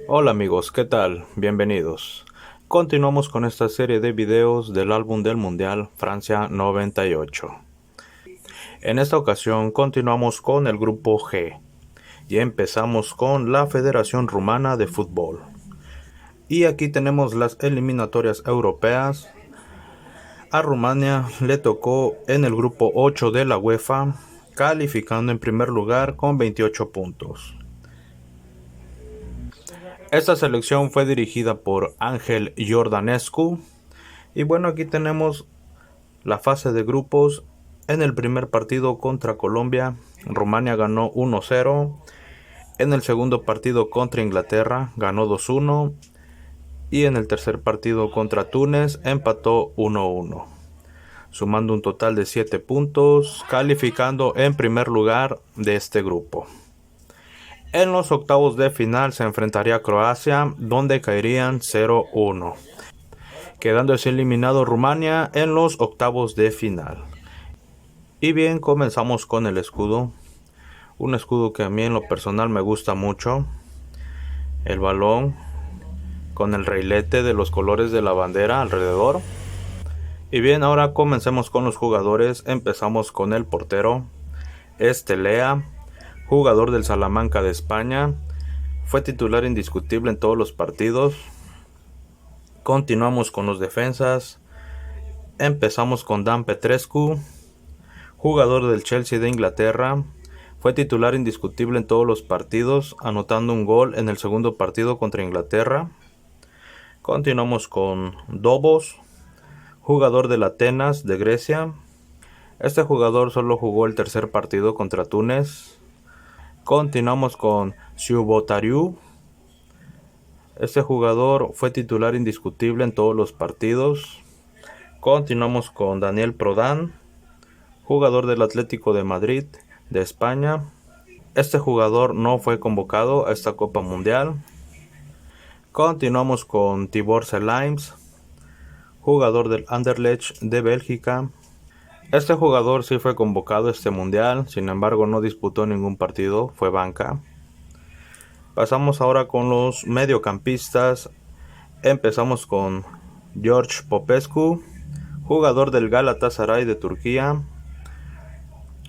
Hola amigos, ¿qué tal? Bienvenidos. Continuamos con esta serie de videos del álbum del Mundial Francia 98. En esta ocasión continuamos con el grupo G y empezamos con la Federación Rumana de Fútbol. Y aquí tenemos las eliminatorias europeas. A Rumania le tocó en el grupo 8 de la UEFA, calificando en primer lugar con 28 puntos. Esta selección fue dirigida por Ángel Iordanescu. Y bueno, aquí tenemos la fase de grupos. En el primer partido contra Colombia, Rumania ganó 1-0. En el segundo partido contra Inglaterra, ganó 2-1. Y en el tercer partido contra Túnez, empató 1-1. Sumando un total de 7 puntos, calificando en primer lugar de este grupo. En los octavos de final se enfrentaría a Croacia, donde caerían 0-1. Quedándose eliminado Rumania en los octavos de final. Y bien, comenzamos con el escudo. Un escudo que a mí en lo personal me gusta mucho. El balón con el reilete de los colores de la bandera alrededor. Y bien, ahora comencemos con los jugadores. Empezamos con el portero Estelea, jugador del Salamanca de España. Fue titular indiscutible en todos los partidos. Continuamos con los defensas. Empezamos con Dan Petrescu, jugador del Chelsea de Inglaterra. Fue titular indiscutible en todos los partidos, anotando un gol en el segundo partido contra Inglaterra. Continuamos con Dobos, jugador del Atenas de Grecia. Este jugador solo jugó el tercer partido contra Túnez. Continuamos con Subotariu. Este jugador fue titular indiscutible en todos los partidos. Continuamos con Daniel Prodan, jugador del Atlético de Madrid de España. Este jugador no fue convocado a esta Copa Mundial. Continuamos con Tibor Selaims, jugador del Anderlecht de Bélgica. Este jugador sí fue convocado a este Mundial, sin embargo no disputó ningún partido, fue banca. Pasamos ahora con los mediocampistas. Empezamos con George Popescu, jugador del Galatasaray de Turquía.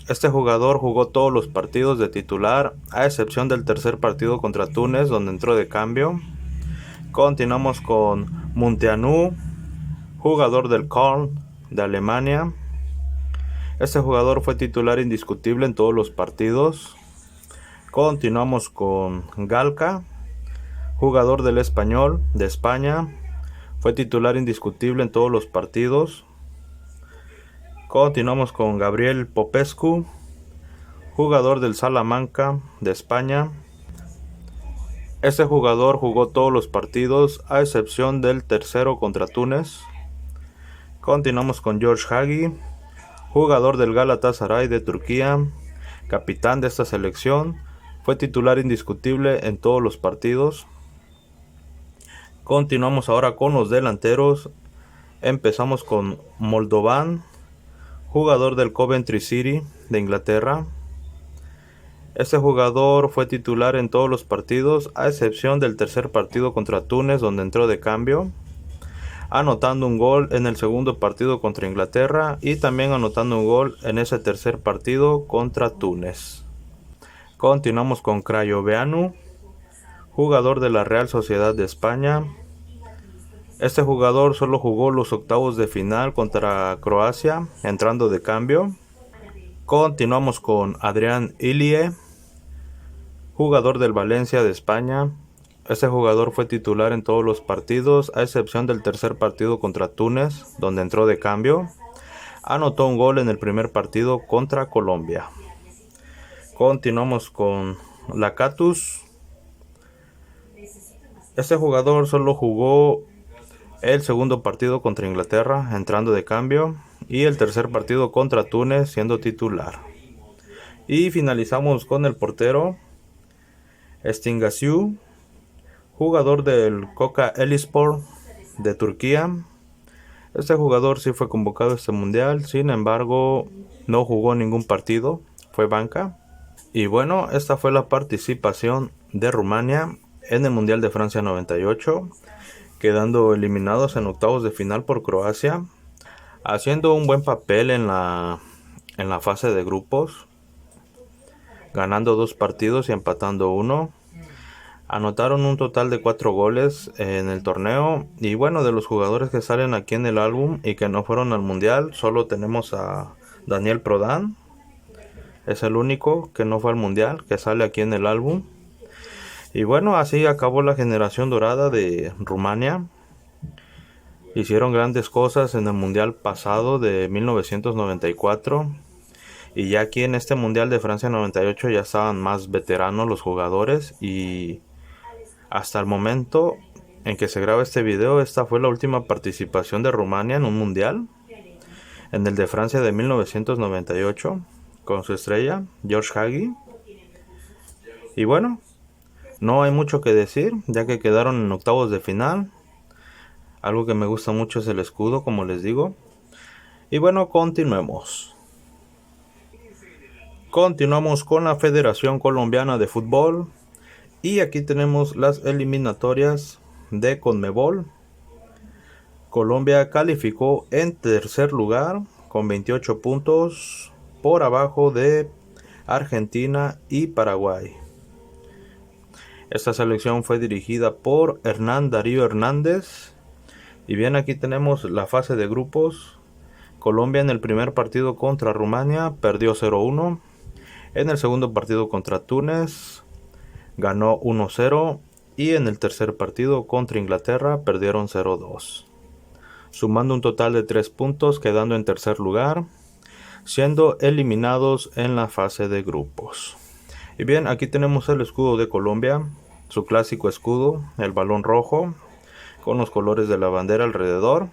Este jugador jugó todos los partidos de titular, a excepción del tercer partido contra Túnez, donde entró de cambio. Continuamos con Munteanu, jugador del Köln de Alemania. Este jugador fue titular indiscutible en todos los partidos. Continuamos con Galca, jugador del Español de España. Fue titular indiscutible en todos los partidos. Continuamos con Gabriel Popescu, jugador del Salamanca de España. Este jugador jugó todos los partidos, a excepción del tercero contra Túnez. Continuamos con George Hagi, jugador del Galatasaray de Turquía, capitán de esta selección. Fue titular indiscutible en todos los partidos. Continuamos ahora con los delanteros. Empezamos con Moldovan, jugador del Coventry City de Inglaterra. Este jugador fue titular en todos los partidos, a excepción del tercer partido contra Túnez, donde entró de cambio, anotando un gol en el segundo partido contra Inglaterra y también anotando un gol en ese tercer partido contra Túnez. Continuamos con Craioveanu, jugador de la Real Sociedad de España. Este jugador solo jugó los octavos de final contra Croacia, entrando de cambio. Continuamos con Adrián Ilie, jugador del Valencia de España. Este jugador fue titular en todos los partidos, a excepción del tercer partido contra Túnez, donde entró de cambio. Anotó un gol en el primer partido contra Colombia. Continuamos con Lakatus. Este jugador solo jugó el segundo partido contra Inglaterra, entrando de cambio, y el tercer partido contra Túnez, siendo titular. Y finalizamos con el portero Stingasiu, jugador del Koca Elispor de Turquía. Este jugador sí fue convocado a este mundial, sin embargo no jugó ningún partido, fue banca. Y bueno, esta fue la participación de Rumania en el Mundial de Francia 98, quedando eliminados en octavos de final por Croacia, haciendo un buen papel en la fase de grupos, ganando 2 partidos y empatando 1. Anotaron un total de 4 goles en el torneo. Y bueno, de los jugadores que salen aquí en el álbum y que no fueron al mundial, solo tenemos a Daniel Prodan. Es el único que no fue al mundial, que sale aquí en el álbum. Y bueno, así acabó la generación dorada de Rumania. Hicieron grandes cosas en el mundial pasado de 1994. Y ya aquí en este mundial de Francia 98 ya estaban más veteranos los jugadores. Y hasta el momento en que se graba este video, esta fue la última participación de Rumania en un mundial, en el de Francia de 1998, con su estrella, George Hagi. Y bueno, no hay mucho que decir, ya que quedaron en octavos de final. Algo que me gusta mucho es el escudo, como les digo. Y bueno, continuemos. Continuamos con la Federación Colombiana de Fútbol. Y aquí tenemos las eliminatorias de CONMEBOL. Colombia calificó en tercer lugar con 28 puntos, por abajo de Argentina y Paraguay. Esta selección fue dirigida por Hernán Darío Hernández. Y bien, aquí tenemos la fase de grupos. Colombia en el primer partido contra Rumania perdió 0-1. En el segundo partido contra Túnez ganó 1-0 y en el tercer partido contra Inglaterra perdieron 0-2, sumando un total de 3 puntos, quedando en tercer lugar, siendo eliminados en la fase de grupos. Y bien, aquí tenemos el escudo de Colombia, su clásico escudo, el balón rojo, con los colores de la bandera alrededor.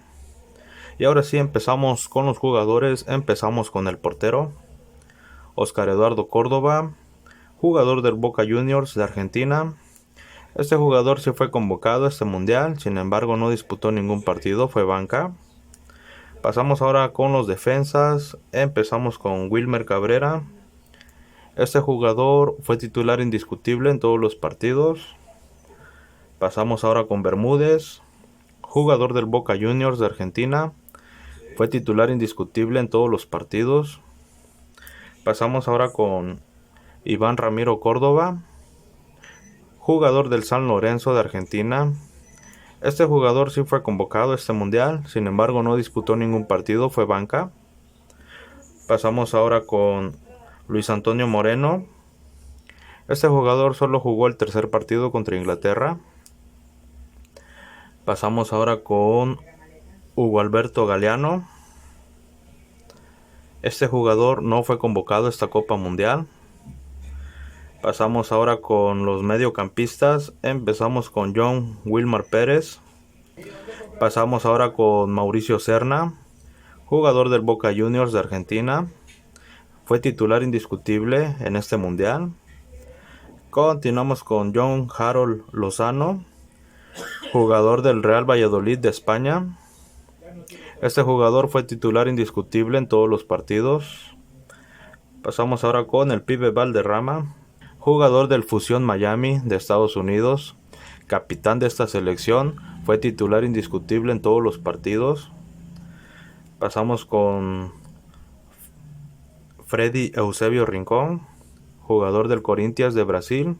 Y ahora sí empezamos con los jugadores, empezamos con el portero, Oscar Eduardo Córdoba, jugador del Boca Juniors de Argentina. Este jugador sí fue convocado a este mundial, sin embargo no disputó ningún partido, fue banca. Pasamos ahora con los defensas, empezamos con Wilmer Cabrera. Este jugador fue titular indiscutible en todos los partidos. Pasamos ahora con Bermúdez, jugador del Boca Juniors de Argentina. Fue titular indiscutible en todos los partidos. Pasamos ahora con Iván Ramiro Córdoba, jugador del San Lorenzo de Argentina. Este jugador sí fue convocado a este mundial, sin embargo no disputó ningún partido, fue banca. Pasamos ahora con Luis Antonio Moreno. Este jugador solo jugó el tercer partido contra Inglaterra. Pasamos ahora con Hugo Alberto Galeano. Este jugador no fue convocado a esta Copa Mundial. Pasamos ahora con los mediocampistas. Empezamos con John Wilmar Pérez. Pasamos ahora con Mauricio Serna, jugador del Boca Juniors de Argentina. Fue titular indiscutible en este mundial. Continuamos con John Harold Lozano, jugador del Real Valladolid de España. Este jugador fue titular indiscutible en todos los partidos. Pasamos ahora con el Pibe Valderrama, jugador del Fusión Miami de Estados Unidos, capitán de esta selección, fue titular indiscutible en todos los partidos. Pasamos con Freddy Eusebio Rincón, jugador del Corinthians de Brasil.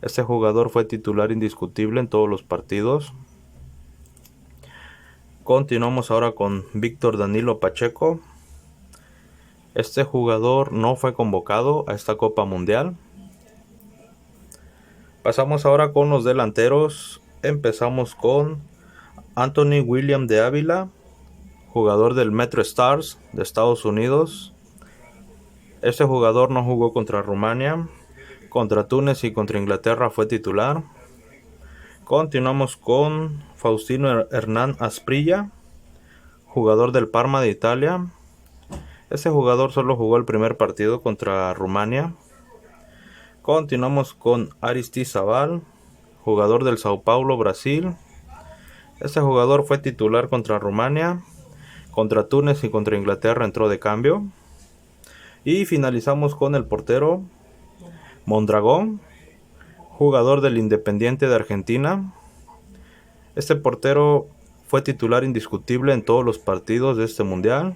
Este jugador fue titular indiscutible en todos los partidos. Continuamos ahora con Víctor Danilo Pacheco. Este jugador no fue convocado a esta Copa Mundial. Pasamos ahora con los delanteros. Empezamos con Anthony William de Ávila, jugador del Metro Stars de Estados Unidos. Este jugador no jugó contra Rumania, contra Túnez y contra Inglaterra fue titular. Continuamos con Faustino Hernán Asprilla, jugador del Parma de Italia. Este jugador solo jugó el primer partido contra Rumania. Continuamos con Aristizábal, jugador del Sao Paulo, Brasil. Este jugador fue titular contra Rumania, contra Túnez y contra Inglaterra entró de cambio. Y finalizamos con el portero Mondragón, jugador del Independiente de Argentina. Este portero fue titular indiscutible en todos los partidos de este mundial.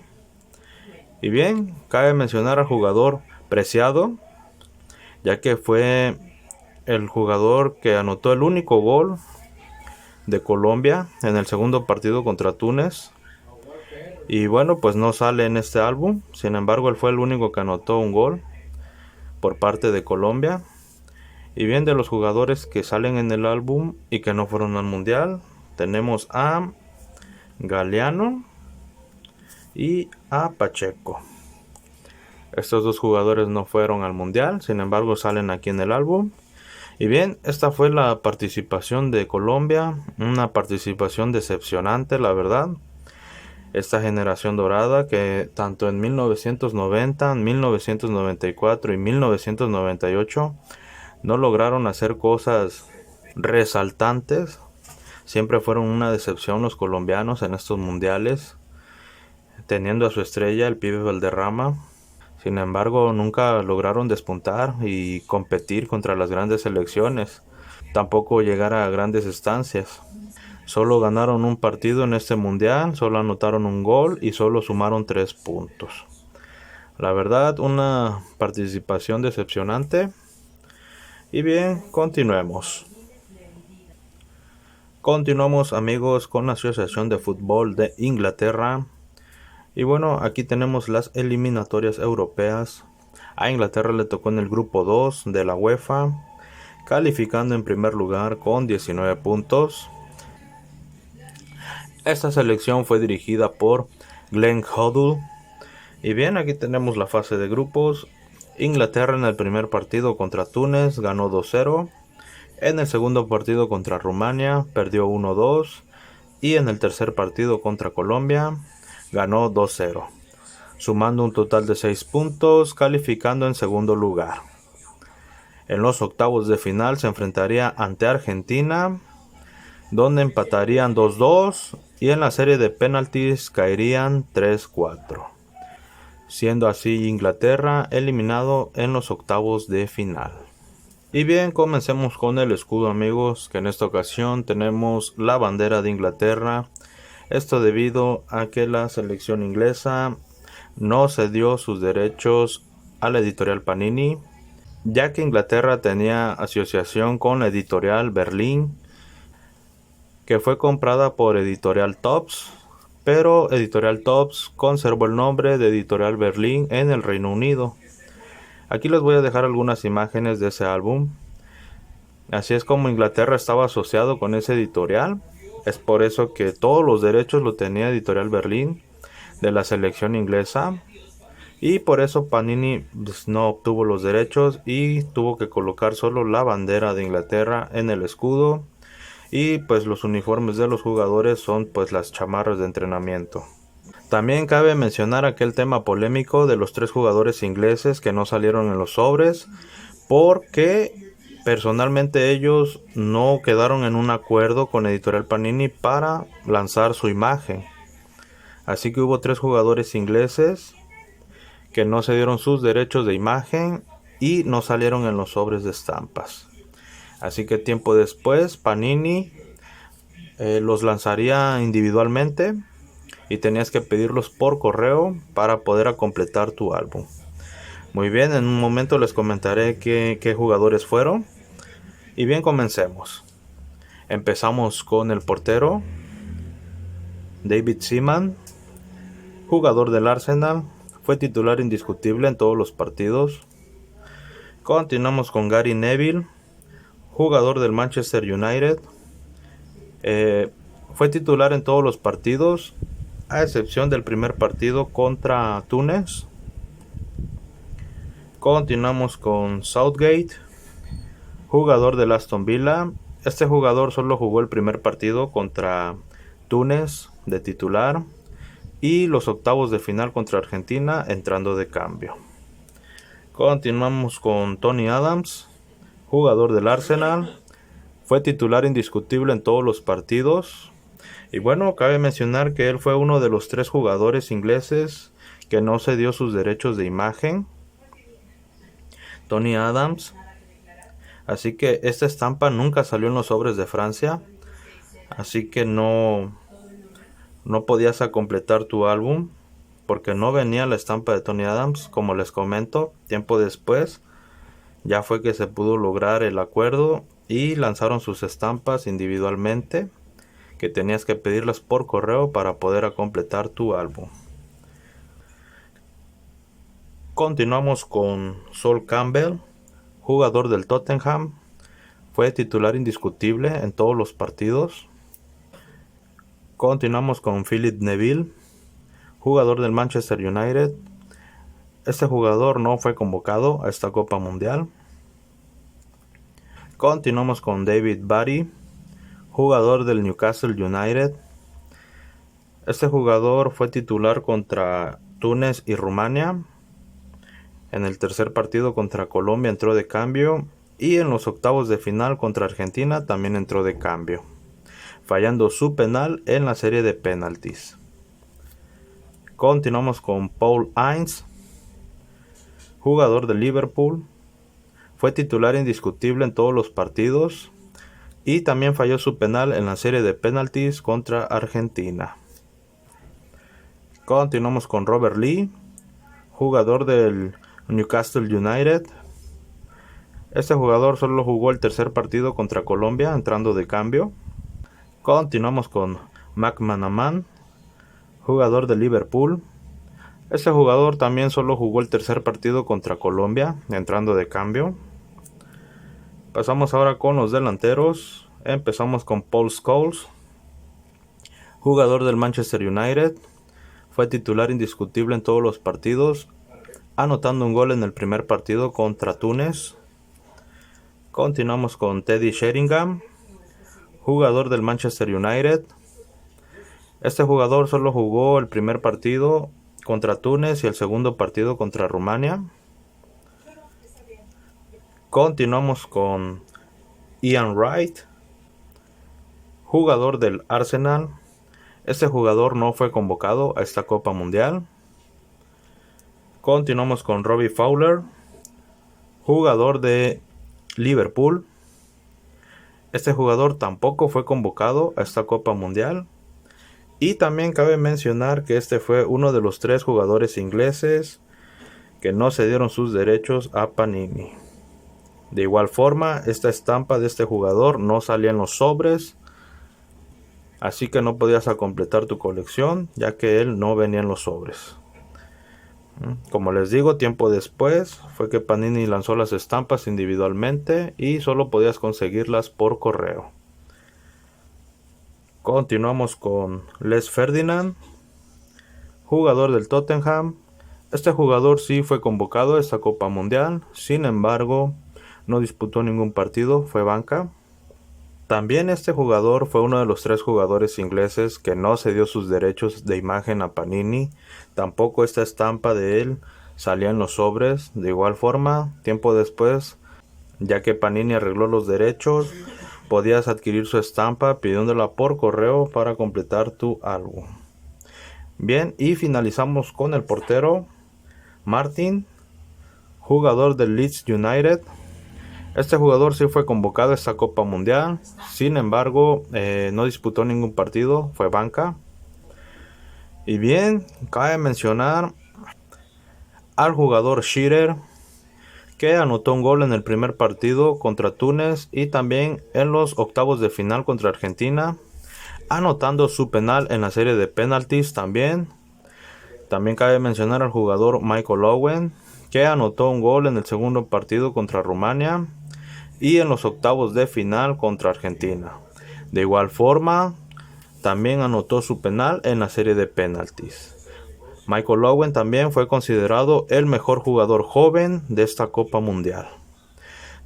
Y bien, cabe mencionar al jugador Preciado, ya que fue el jugador que anotó el único gol de Colombia en el segundo partido contra Túnez. Y bueno, pues no sale en este álbum. Sin embargo, él fue el único que anotó un gol por parte de Colombia. Y bien, de los jugadores que salen en el álbum y que no fueron al mundial, tenemos a Galeano y a Pacheco. Estos dos jugadores no fueron al mundial, sin embargo salen aquí en el álbum. Y bien, esta fue la participación de Colombia, una participación decepcionante, la verdad. Esta generación dorada que tanto en 1990, 1994 y 1998 no lograron hacer cosas resaltantes. Siempre fueron una decepción los colombianos en estos mundiales, teniendo a su estrella el Pibe Valderrama. Sin embargo, nunca lograron despuntar y competir contra las grandes selecciones, tampoco llegar a grandes estancias. Solo ganaron un partido en este mundial, solo anotaron un gol y solo sumaron 3 puntos. La verdad, una participación decepcionante. Y bien, continuemos. Continuamos, amigos, con la Asociación de Fútbol de Inglaterra. Y bueno, aquí tenemos las eliminatorias europeas. A Inglaterra le tocó en el grupo 2 de la UEFA, calificando en primer lugar con 19 puntos. Esta selección fue dirigida por Glenn Hoddle. Y bien, aquí tenemos la fase de grupos. Inglaterra en el primer partido contra Túnez ganó 2-0. En el segundo partido contra Rumania perdió 1-2. Y en el tercer partido contra Colombia ganó 2-0, sumando un total de 6 puntos, calificando en segundo lugar. En los octavos de final se enfrentaría ante Argentina, donde empatarían 2-2 y en la serie de penaltis caerían 3-4, siendo así Inglaterra eliminado en los octavos de final. Y bien, comencemos con el escudo, amigos, que en esta ocasión tenemos la bandera de Inglaterra. Esto debido a que la selección inglesa no cedió sus derechos a la editorial Panini, ya que Inglaterra tenía asociación con la editorial Berlín, que fue comprada por Editorial Topps, pero Editorial Topps conservó el nombre de Editorial Berlín en el Reino Unido. Aquí les voy a dejar algunas imágenes de ese álbum. Así es como Inglaterra estaba asociado con ese editorial. Es por eso que todos los derechos lo tenía Editorial Berlín de la selección inglesa. Y por eso Panini no obtuvo los derechos y tuvo que colocar solo la bandera de Inglaterra en el escudo. Y pues los uniformes de los jugadores son pues las chamarras de entrenamiento. También cabe mencionar aquel tema polémico de los 3 jugadores ingleses que no salieron en los sobres, porque personalmente ellos no quedaron en un acuerdo con Editorial Panini para lanzar su imagen. Así que hubo 3 jugadores ingleses que no se dieron sus derechos de imagen y no salieron en los sobres de estampas. Así que tiempo después Panini los lanzaría individualmente y tenías que pedirlos por correo para poder completar tu álbum. Muy bien, en un momento les comentaré qué jugadores fueron. Y bien, comencemos. Empezamos con el portero David Seaman, jugador del Arsenal, fue titular indiscutible en todos los partidos. Continuamos con Gary Neville, jugador del Manchester United, fue titular en todos los partidos, a excepción del primer partido contra Túnez. Continuamos con Southgate, jugador del Aston Villa. Este jugador solo jugó el primer partido contra Túnez de titular y los octavos de final contra Argentina entrando de cambio. Continuamos con Tony Adams, jugador del Arsenal, fue titular indiscutible en todos los partidos. Y bueno, cabe mencionar que él fue uno de los 3 jugadores ingleses que no cedió sus derechos de imagen. Tony Adams Así que esta estampa nunca salió en los sobres de Francia. Así que no podías completar tu álbum porque no venía la estampa de Tony Adams. Como les comento, tiempo después ya fue que se pudo lograr el acuerdo y lanzaron sus estampas individualmente, que tenías que pedirlas por correo para poder completar tu álbum. Continuamos con Sol Campbell, jugador del Tottenham. Fue titular indiscutible en todos los partidos. Continuamos con Philip Neville, jugador del Manchester United. Este jugador no fue convocado a esta Copa Mundial. Continuamos con David Batty, jugador del Newcastle United. Este jugador fue titular contra Túnez y Rumania. En el tercer partido contra Colombia entró de cambio. Y en los octavos de final contra Argentina también entró de cambio, fallando su penal en la serie de penaltis. Continuamos con Paul Ince, jugador de Liverpool. Fue titular indiscutible en todos los partidos y también falló su penal en la serie de penaltis contra Argentina. Continuamos con Robert Lee, jugador del Newcastle United. Este jugador solo jugó el tercer partido contra Colombia, entrando de cambio. Continuamos con McManaman, jugador de Liverpool. Este jugador también solo jugó el tercer partido contra Colombia, entrando de cambio. Pasamos ahora con los delanteros. Empezamos con Paul Scholes, jugador del Manchester United. Fue titular indiscutible en todos los partidos, anotando un gol en el primer partido contra Túnez. Continuamos con Teddy Sheringham, jugador del Manchester United. Este jugador solo jugó el primer partido contra Túnez y el segundo partido contra Rumania. Continuamos con Ian Wright, jugador del Arsenal. Este jugador no fue convocado a esta Copa Mundial. Continuamos con Robbie Fowler, jugador de Liverpool. Este jugador tampoco fue convocado a esta Copa Mundial. Y también cabe mencionar que este fue uno de los 3 jugadores ingleses que no cedieron sus derechos a Panini. De igual forma, esta estampa de este jugador no salía en los sobres, así que no podías completar tu colección, ya que él no venía en los sobres. Como les digo, tiempo después fue que Panini lanzó las estampas individualmente y solo podías conseguirlas por correo. Continuamos con Les Ferdinand, jugador del Tottenham. Este jugador sí fue convocado a esta Copa Mundial, sin embargo, no disputó ningún partido, fue banca. También este jugador fue uno de los 3 jugadores ingleses que no cedió sus derechos de imagen a Panini. Tampoco esta estampa de él salía en los sobres. De igual forma, tiempo después, ya que Panini arregló los derechos, podías adquirir su estampa pidiéndola por correo para completar tu álbum. Bien, y finalizamos con el portero Martin, jugador del Leeds United. Este jugador sí fue convocado a esta Copa Mundial, sin embargo no disputó ningún partido, fue banca. Y bien, cabe mencionar al jugador Shearer, que anotó un gol en el primer partido contra Túnez y también en los octavos de final contra Argentina, anotando su penal en la serie de penaltis también. También cabe mencionar al jugador Michael Owen, que anotó un gol en el segundo partido contra Rumania y en los octavos de final contra Argentina. De igual forma, también anotó su penal en la serie de penaltis. Michael Owen también fue considerado el mejor jugador joven de esta Copa Mundial.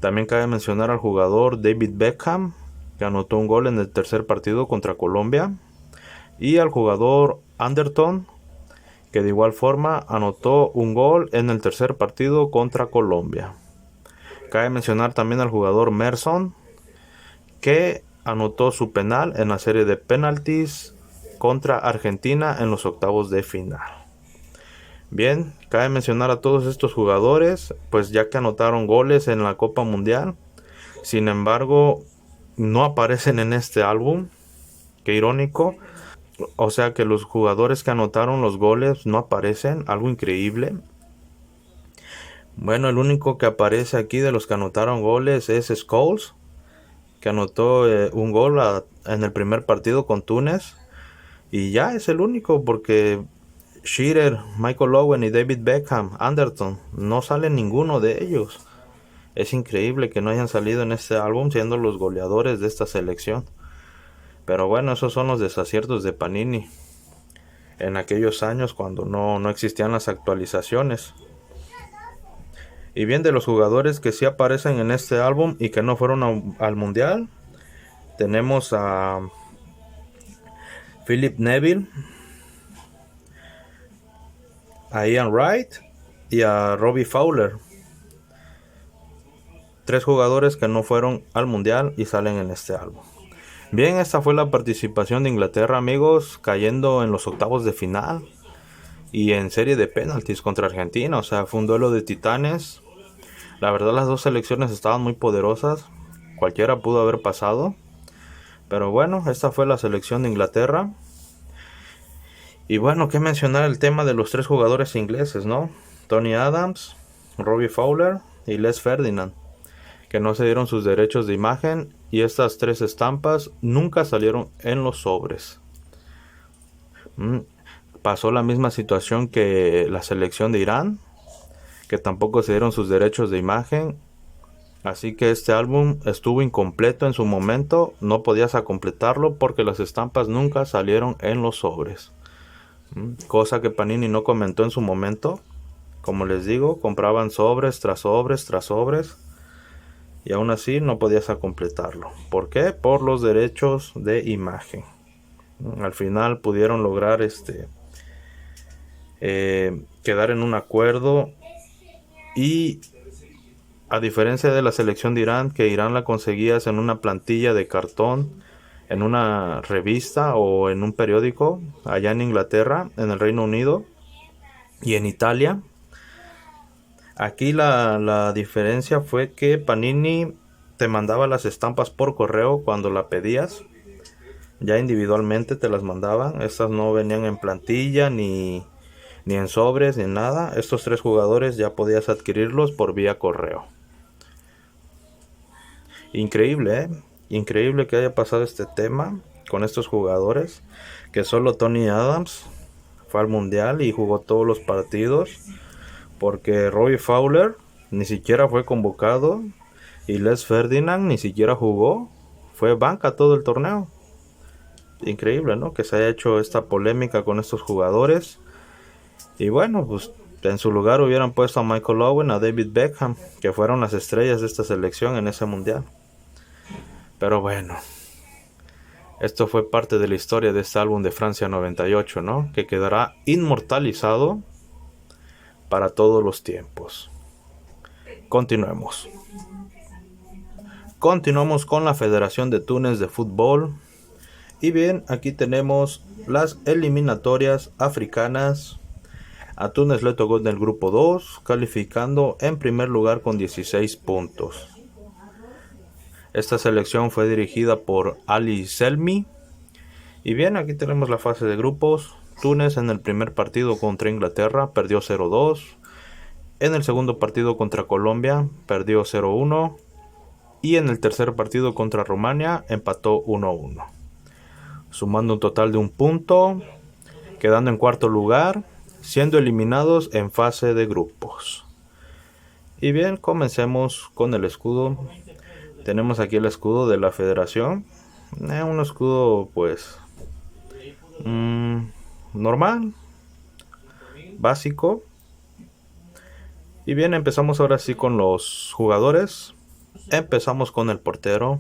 También cabe mencionar al jugador David Beckham, que anotó un gol en el tercer partido contra Colombia, y al jugador Anderton, que de igual forma anotó un gol en el tercer partido contra Colombia. Cabe mencionar también al jugador Merson, que anotó su penal en la serie de penaltis contra Argentina en los octavos de final. Bien, cabe mencionar a todos estos jugadores, pues ya que anotaron goles en la Copa Mundial, Sin embargo, no aparecen en este álbum. Qué irónico. O sea que los jugadores que anotaron los goles no aparecen. Algo increíble. Bueno, el único que aparece aquí de los que anotaron goles es Scholes, que anotó un gol en el primer partido con Túnez. Y ya es el único porque Shearer, Michael Owen y David Beckham, Anderton, no sale ninguno de ellos. Es increíble que no hayan salido en este álbum siendo los goleadores de esta selección. Pero bueno, esos son los desaciertos de Panini en aquellos años cuando no existían las actualizaciones. Y bien, de los jugadores que sí aparecen en este álbum y que no fueron al mundial, tenemos a Philip Neville, a Ian Wright y a Robbie Fowler. 3 jugadores que no fueron al mundial y salen en este álbum. Bien, esta fue la participación de Inglaterra, amigos, cayendo en los octavos de final y en serie de penaltis contra Argentina. O sea, fue un duelo de titanes. La verdad, las dos selecciones estaban muy poderosas. Cualquiera pudo haber pasado. Pero bueno, esta fue la selección de Inglaterra. Y bueno, qué mencionar el tema de los 3 jugadores ingleses, ¿no? Tony Adams, Robbie Fowler y Les Ferdinand, que no se dieron sus derechos de imagen, y estas 3 estampas nunca salieron en los sobres. Pasó la misma situación que la selección de Irán, que tampoco se dieron sus derechos de imagen. Así que este álbum estuvo incompleto en su momento, no podías completarlo porque las estampas nunca salieron en los sobres. Cosa que Panini no comentó en su momento. Como les digo, compraban sobres tras sobres tras sobres y aún así no podías completarlo. ¿Por qué? Por los derechos de imagen. Al final pudieron lograr quedar en un acuerdo, y a diferencia de la selección de Irán, que Irán la conseguías en una plantilla de cartón, en una revista o en un periódico, allá en Inglaterra, en el Reino Unido y en Italia. Aquí la diferencia fue que Panini te mandaba las estampas por correo cuando la pedías. Ya individualmente te las mandaban. Estas no venían en plantilla ni en sobres ni en nada. Estos 3 jugadores ya podías adquirirlos por vía correo. Increíble, increíble que haya pasado este tema con estos jugadores, que solo Tony Adams fue al mundial y jugó todos los partidos, porque Robbie Fowler ni siquiera fue convocado y Les Ferdinand ni siquiera jugó, fue banca todo el torneo. Increíble, ¿no? Que se haya hecho esta polémica con estos jugadores. Y bueno, pues en su lugar hubieran puesto a Michael Owen, a David Beckham, que fueron las estrellas de esta selección en ese mundial. Pero bueno, esto fue parte de la historia de este álbum de Francia 98, ¿no? Que quedará inmortalizado para todos los tiempos. Continuemos. Continuamos con la Federación de Túnez de Fútbol. Y bien, aquí tenemos las eliminatorias africanas. A Túnez le tocó en el grupo 2, calificando en primer lugar con 16 puntos. Esta selección fue dirigida por Ali Selmi. Y bien, aquí tenemos la fase de grupos. Túnez en el primer partido contra Inglaterra perdió 0-2. En el segundo partido contra Colombia perdió 0-1. Y en el tercer partido contra Rumania empató 1-1. Sumando un total de 1 punto, quedando en cuarto lugar, siendo eliminados en fase de grupos. Y bien, comencemos con el escudo. Tenemos aquí el escudo de la federación. Un escudo pues normal, básico. Y bien, empezamos ahora sí con los jugadores. Empezamos con el portero,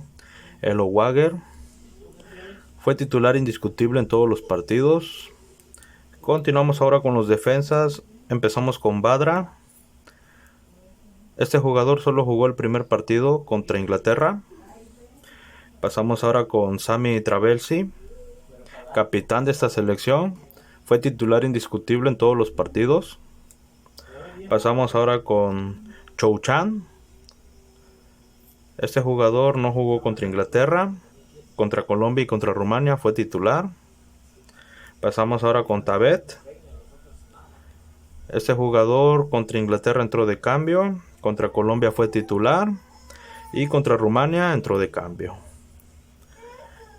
Elo Wager. Fue titular indiscutible en todos los partidos. Continuamos ahora con los defensas. Empezamos con Badra. Este jugador solo jugó el primer partido contra Inglaterra. Pasamos ahora con Sami Trabelsi, capitán de esta selección. Fue titular indiscutible en todos los partidos. Pasamos ahora con Chou Chan. Este jugador no jugó contra Inglaterra, contra Colombia y contra Rumania fue titular. Pasamos ahora con Tabet. Este jugador contra Inglaterra entró de cambio, contra Colombia fue titular y contra Rumania entró de cambio.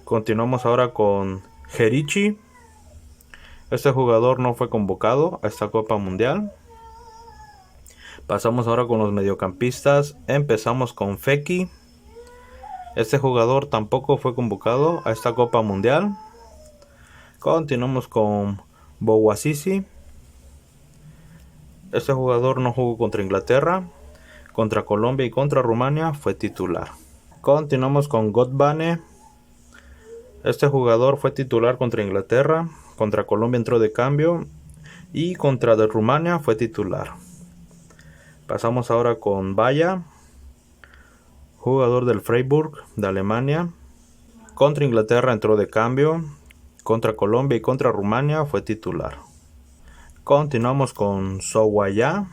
Continuamos ahora con Jerichi. Este jugador no fue convocado a esta Copa Mundial. Pasamos ahora con los mediocampistas. Empezamos con Fekir. Este jugador tampoco fue convocado a esta Copa Mundial. Continuamos con Bouazizi. Este jugador no jugó contra Inglaterra, contra Colombia y contra Rumania fue titular. Continuamos con Godbane. Este jugador fue titular contra Inglaterra, contra Colombia entró de cambio y contra de Rumania fue titular. Pasamos ahora con Vaya, jugador del Freiburg de Alemania. Contra Inglaterra entró de cambio, contra Colombia y contra Rumania fue titular. Continuamos con Sowaya.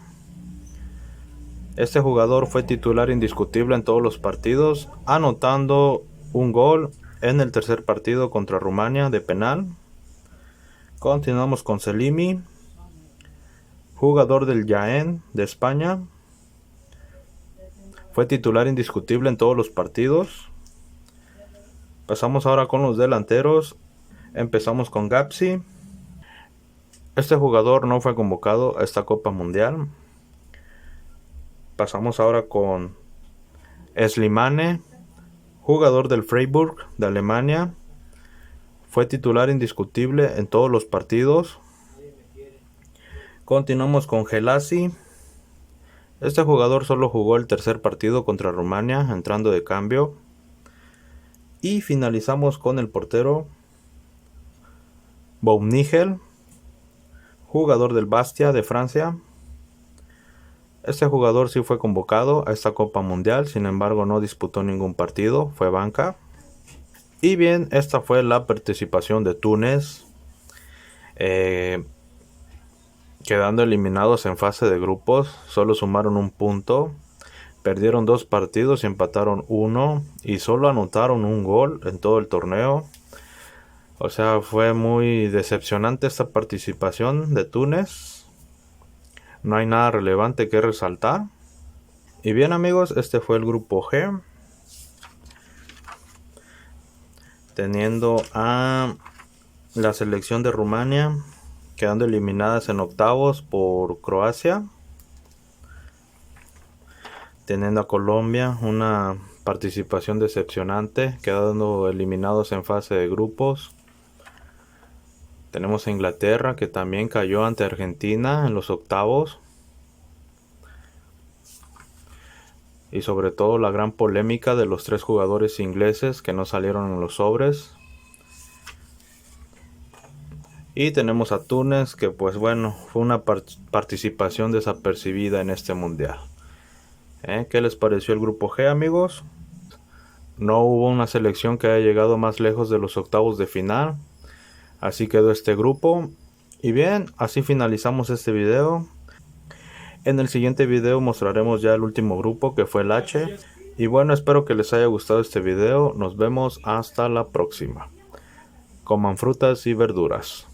Este jugador fue titular indiscutible en todos los partidos, anotando un gol en el tercer partido contra Rumania de penal. Continuamos con Selimi, jugador del Jaén de España. Fue titular indiscutible en todos los partidos. Pasamos ahora con los delanteros. Empezamos con Gapsi. Este jugador no fue convocado a esta Copa Mundial. Pasamos ahora con Slimane, jugador del Freiburg de Alemania. Fue titular indiscutible en todos los partidos. Continuamos con Gelasi. Este jugador solo jugó el tercer partido contra Rumania, entrando de cambio. Y finalizamos con el portero Boumnigel, jugador del Bastia de Francia. Este jugador sí fue convocado a esta Copa Mundial, sin embargo no disputó ningún partido, fue banca. Y bien, esta fue la participación de Túnez, quedando eliminados en fase de grupos. Solo sumaron un punto, perdieron 2 partidos y empataron 1, y solo anotaron un gol en todo el torneo. O sea, fue muy decepcionante esta participación de Túnez. No hay nada relevante que resaltar. Y bien amigos, este fue el grupo G, teniendo a la selección de Rumania quedando eliminadas en octavos por Croacia, teniendo a Colombia una participación decepcionante, quedando eliminados en fase de grupos. Tenemos a Inglaterra, que también cayó ante Argentina en los octavos. Y sobre todo la gran polémica de los 3 jugadores ingleses que no salieron en los sobres. Y tenemos a Túnez, que pues bueno, fue una participación desapercibida en este mundial. ¿Qué les pareció el grupo G, amigos? No hubo una selección que haya llegado más lejos de los octavos de final. Así quedó este grupo. Y bien, así finalizamos este video. En el siguiente video mostraremos ya el último grupo, que fue el H. Y bueno, espero que les haya gustado este video. Nos vemos hasta la próxima. Coman frutas y verduras.